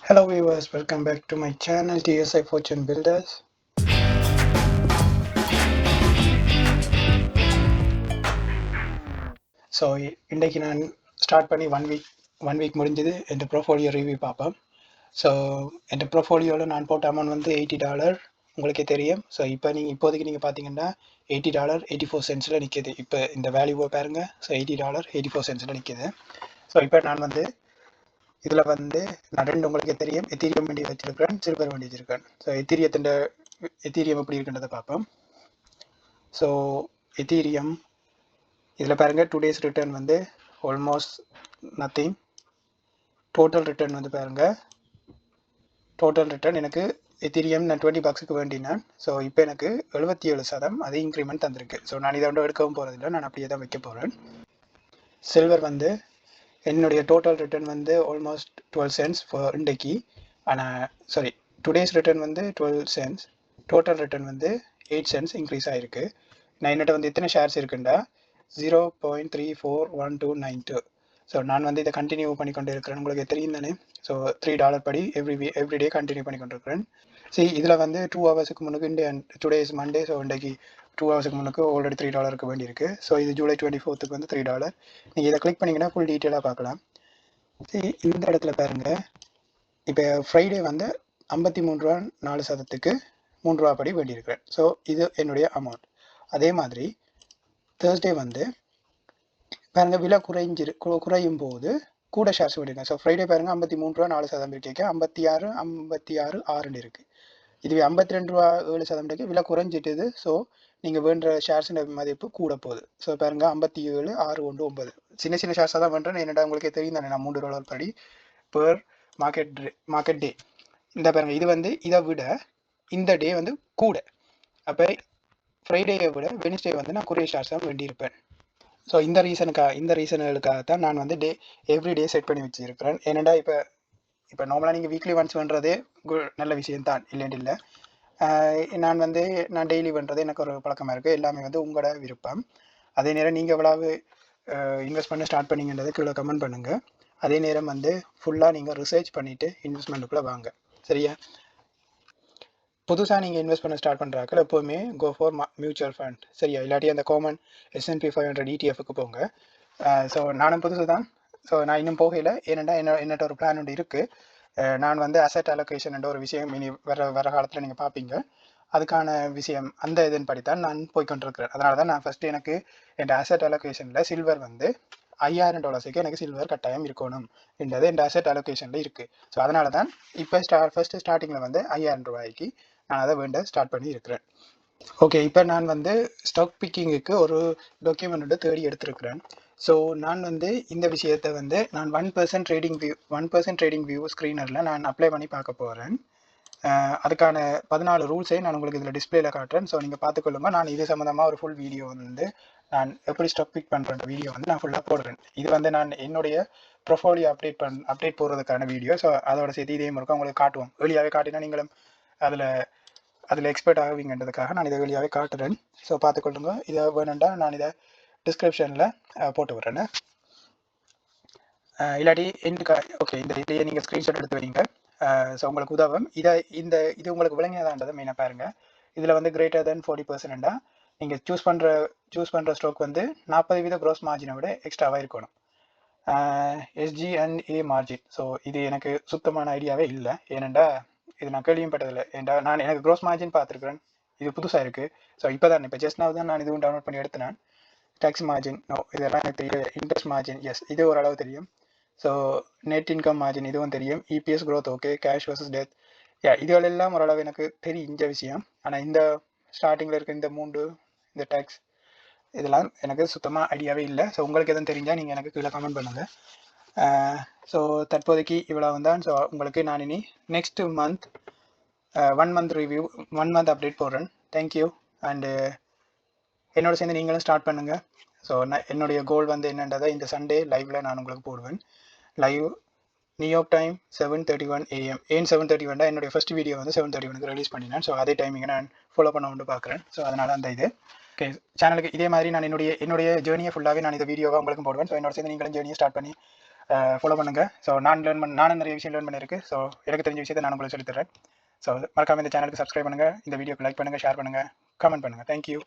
Hello viewers, welcome back to my channel TSI Fortune Builders. So இன்றைக்கு நான் start பண்ணி one week முடிஞ்சது என் ப்ரோஃபோலியோ review பார்ப்போம். ஸோ என் ப்ரோஃபோலியோவில் நான் போட்ட அமௌண்ட் வந்து $80 உங்களுக்கே தெரியும். ஸோ இப்போதைக்கு நீங்கள் பார்த்தீங்கன்னா $80.84 நிற்கிது. இப்போ இந்த வேல்யூவை பாருங்கள். ஸோ $80.84 நிற்கிது. ஸோ இப்போ நான் வந்து இதில் வந்து நான் ரெண்டு உங்களுக்கே தெரியும், எத்தீரியம் வண்டி வச்சிருக்கிறேன், சில்வர் வண்டி வச்சிருக்கேன். ஸோ எத்தீரியம் எப்படி இருக்குன்றதை பார்ப்போம். ஸோ எத்தீரியம் இதில் பாருங்கள், 2 days ரிட்டர்ன் வந்து ஆல்மோஸ்ட் நத்திங். டோட்டல் ரிட்டர்ன் வந்து பாருங்கள், டோட்டல் ரிட்டர்ன் எனக்கு எத்தீரியம் நான் $20 வேண்டினேன். ஸோ இப்போ எனக்கு 77% அது இன்க்ரிமெண்ட் தந்திருக்கு. ஸோ நான் இதை வந்து எடுக்கவும் போகிறதில்ல, நான் அப்படியே தான் வைக்க போகிறேன். சில்வர் வந்து என்னுடைய டோட்டல் ரிட்டர்ன் வந்து ஆல்மோஸ்ட் 12 cents இன்றைக்கு. ஆனால் சாரி, 2 days ரிட்டர்ன் வந்து 12 cents, டோட்டல் ரிட்டர்ன் வந்து 8 cents இன்க்ரீஸ் ஆகிருக்கு. நான் என்னட்ட வந்து எத்தனை ஷேர்ஸ் இருக்குண்டா 0.341292. ஸோ நான் வந்து இதை கண்டினியூ பண்ணி கொண்டு இருக்கிறேன், உங்களுக்கு தெரியும் தானே. ஸோ $3 படி எவ்ரிடே கண்டினியூ பண்ணி கொண்டு இருக்கிறேன். சரி, இதில் வந்து 2 hours முன்னுக்கு டுடே இஸ் மண்டே. ஸோ இன்றைக்கு 2 hours முன்னுக்கு ஆல்ரெடி $3 வேண்டியிருக்கு. ஸோ இது ஜூலை 24th வந்து $3. நீங்கள் இதை கிளிக் பண்ணிங்கன்னா ஃபுல் டீட்டெயிலாக பார்க்கலாம். சரி, இந்த இடத்துல பாருங்கள், இப்போ ஃப்ரைடே வந்து $53.04 $3 படி வேண்டியிருக்கிறேன். ஸோ இது என்னுடைய அமௌண்ட். அதே மாதிரி தேர்ஸ்டே வந்து பாருங்கள், விலை குறையும் போது கூட ஷேர்ஸ் வேண்டியிருக்கேன். ஸோ ஃப்ரைடே பாருங்கள், $53.04 கேட்க 56.6 இருக்குது. இதுவே $52.07 விலை குறைஞ்சிட்டுது. ஸோ நீங்கள் வேண்டுற ஷேர்ஸின் மதிப்பு கூட போகுது. ஸோ பாருங்கள், 57.619 சின்ன சின்ன ஷேர்ஸாக தான் வேண்டேன். என்னடா உங்களுக்கே தெரியும் தானே, நான் $3 படி பெர் மார்க்கெட் டே. இந்த பாருங்கள், இது வந்து இதை விட இந்த டே வந்து கூட. அப்போ ஃப்ரைடேயை விட வெனிஸ்டே வந்து நான் குறைய ஷேர்ஸ் தான் வேண்டியிருப்பேன். ஸோ இந்த ரீசனுக்காக தான் நான் வந்து எவ்ரிடே செட் பண்ணி வச்சுருக்கிறேன். ஏன்னா இப்போ நார்மலாக நீங்கள் வீக்லி ஒன்ஸ் பண்ணுறதே நல்ல விஷயம்தான், இல்லைன்னு இல்லை. நான் டெய்லி பண்ணுறது எனக்கு ஒரு பழக்கமாக இருக்குது. எல்லாமே வந்து உங்களோட விருப்பம். அதே நேரம் நீங்கள் எவ்வளவு இன்வெஸ்ட் பண்ண ஸ்டார்ட் பண்ணிங்கன்றதை கீழே கமெண்ட் பண்ணுங்கள். அதே நேரம் வந்து ஃபுல்லாக நீங்கள் ரிசர்ச் பண்ணிவிட்டு இன்வெஸ்ட்மெண்ட்டுக்குள்ளே வாங்க, சரியா. புதுசாக நீங்கள் இன்வெஸ்ட் பண்ண ஸ்டார்ட் பண்ணுறாக்கள் எப்போவுமே கோ ஃபார் மியூச்சுவல் ஃபண்ட், சரியா. இல்லாட்டி அந்த காமன் S&P 500 ETF போங்க. ஸோ நானும் புதுசு தான். ஸோ நான் இன்னும் போகலை, ஏன்னா என்னட்ட ஒரு பிளான் ஒன்று இருக்குது. நான் வந்து அசெட் அலோகேஷன் என்ற ஒரு விஷயம் இனி வர காலத்தில் நீங்கள் பார்ப்பீங்க. அதுக்கான விஷயம் அந்த இதன் படித்தான் நான் போய்கொண்டிருக்கிறேன். அதனால தான் நான் ஃபஸ்ட்டு எனக்கு என் அசெட் அலோகேஷனில் சில்வர் வந்து $5000 எனக்கு சில்வர் கட்டாயம் இருக்கணும் என்றது என் அசெட் அலோகேஷனில் இருக்குது. ஸோ அதனால தான் இப்போ ஃபஸ்ட்டு ஸ்டார்டிங்கில் வந்து $5000 நான் அதை வேண்ட ஸ்டார்ட் பண்ணி இருக்கிறேன். ஓகே, இப்போ நான் வந்து ஸ்டாக் பிக்கிங்குக்கு ஒரு டாக்குமெண்ட் தேடி எடுத்திருக்கிறேன். ஸோ நான் வந்து இந்த விஷயத்தை வந்து நான் 1% ட்ரேடிங் வியூ ஸ்க்ரீனரில் நான் அப்ளை பண்ணி பார்க்க போகிறேன். அதுக்கான 14 ரூல்ஸை நான் உங்களுக்கு இதில் டிஸ்பிளேல காட்டுறேன். ஸோ நீங்கள் பார்த்துக்கொள்ளுங்க. நான் இது சம்மந்தமாக ஒரு ஃபுல் வீடியோ வந்து நான் எப்படி ஸ்டாக் பிக் பண்ணுற வீடியோ வந்து நான் ஃபுல்லாக போடுறேன். இது வந்து நான் என்னுடைய ப்ரொஃபோலியோ அப்டேட் போடுறதுக்கான வீடியோ. ஸோ அதோட சேர்த்து இதே முறைக்கு உங்களுக்கு காட்டுவோம். வெளியாகவே காட்டினா நீங்களும் அதில் எக்ஸ்பர்ட் ஆகுவீங்கன்றதுக்காக நான் இதை வெளியாகவே காட்டுறேன். ஸோ பார்த்துக்கொள்ளுங்க. இதை வேணுண்டா நான் இதை டிஸ்கிரிப்ஷனில் போட்டு விட்றேன்னு. இல்லாட்டி ஓகே, இந்த இதையே நீங்கள் ஸ்க்ரீன்ஷாட் எடுத்து வைங்க. ஸோ உங்களுக்கு உதவும். இது உங்களுக்கு விளங்கியதான்றதை மெயினாக பாருங்கள். இதில் வந்து கிரேட்டர் தென் 40%, நீங்கள் சூஸ் பண்ணுற ஸ்ட்ரோக் வந்து 40% க்ரோஸ் மார்ஜினை விட எக்ஸ்ட்ராவாக இருக்கணும். SG&A margin. ஸோ இது எனக்கு சுத்தமான ஐடியாவே இல்லை, ஏனெண்டா இது நான் கேள்விப்பட்டதில்லை. நான் எனக்கு க்ரோஸ் மார்ஜின் பார்த்துருக்குறேன், இது புதுசாக இருக்குது. ஸோ இப்போ ஜஸ்ட் நான் தான் இதுவும் டவுன்லோட் பண்ணி எடுத்தேன். டேக்ஸ் மார்ஜின் நோ, இதெல்லாம் எனக்கு தெரியல. இன்ட்ரெஸ்ட் மார்ஜின் எஸ், இது ஓரளவு தெரியும். ஸோ நெட் இன்கம் மார்ஜின் இதுவும் தெரியும். EPS growth okay. Cash versus debt, இதுகளெல்லாம் ஓரளவு எனக்கு தெரிஞ்ச விஷயம். ஆனால் இந்த ஸ்டார்டிங்கில் இருக்க இந்த டேக்ஸ் இதெல்லாம் எனக்கு சுத்தமாக ஐடியாவே இல்லை. ஸோ உங்களுக்கு எதுவும் தெரிஞ்சால் நீங்கள் எனக்கு கீழே கமெண்ட் பண்ணுங்கள். ஸோ தற்போதைக்கு இவ்வளவு தான். ஸோ உங்களுக்கு நான் இனி next month 1 month review 1 month update போடுறேன். தேங்க்யூ. அண்டு என்னோட சேர்ந்து நீங்களும் ஸ்டார்ட் பண்ணுங்கள். ஸோ என்னுடைய கோல் வந்து என்னன்றதை இந்த சண்டே லைவில் நான் உங்களுக்கு போடுவேன். Live New York time 7:31 AM. ஏன் 7:31? என்னுடைய ஃபர்ஸ்ட் வீடியோ வந்து 7:31 ரிலீஸ் பண்ணினேன். ஸோ அதே டைமிங்கை நான் ஃபாலோ பண்ண வந்து பார்க்குறேன். ஸோ அதனால் அந்த இது ஓகே. சேனலுக்கு இதே மாதிரி நான் என்னுடைய ஜேர்னியை ஃபுல்லாகவே நான் இந்த வீடியோவாக உங்களுக்கும் போடுவேன். ஸோ என்னோட சேர்ந்து நீங்களும் ஜேர்னியை ஸ்டார்ட் பண்ணி ஃபாலோ பண்ணுங்கள். ஸோ நானும் நிறைய விஷயம் லேர்ன் பண்ணியிருக்கு. ஸோ எனக்கு தெரிஞ்ச விஷயத்தை நான் உங்களுக்கு சொல்லித்தரேன். ஸோ மறக்காமல் இந்த சேனலுக்கு சப்ஸ்கிரைப் பண்ணுங்கள், இந்த வீடியோக்கு லைக் பண்ணுங்கள், ஷேர் பண்ணுங்கள், கமெண்ட் பண்ணுங்கள். தேங்க்யூ.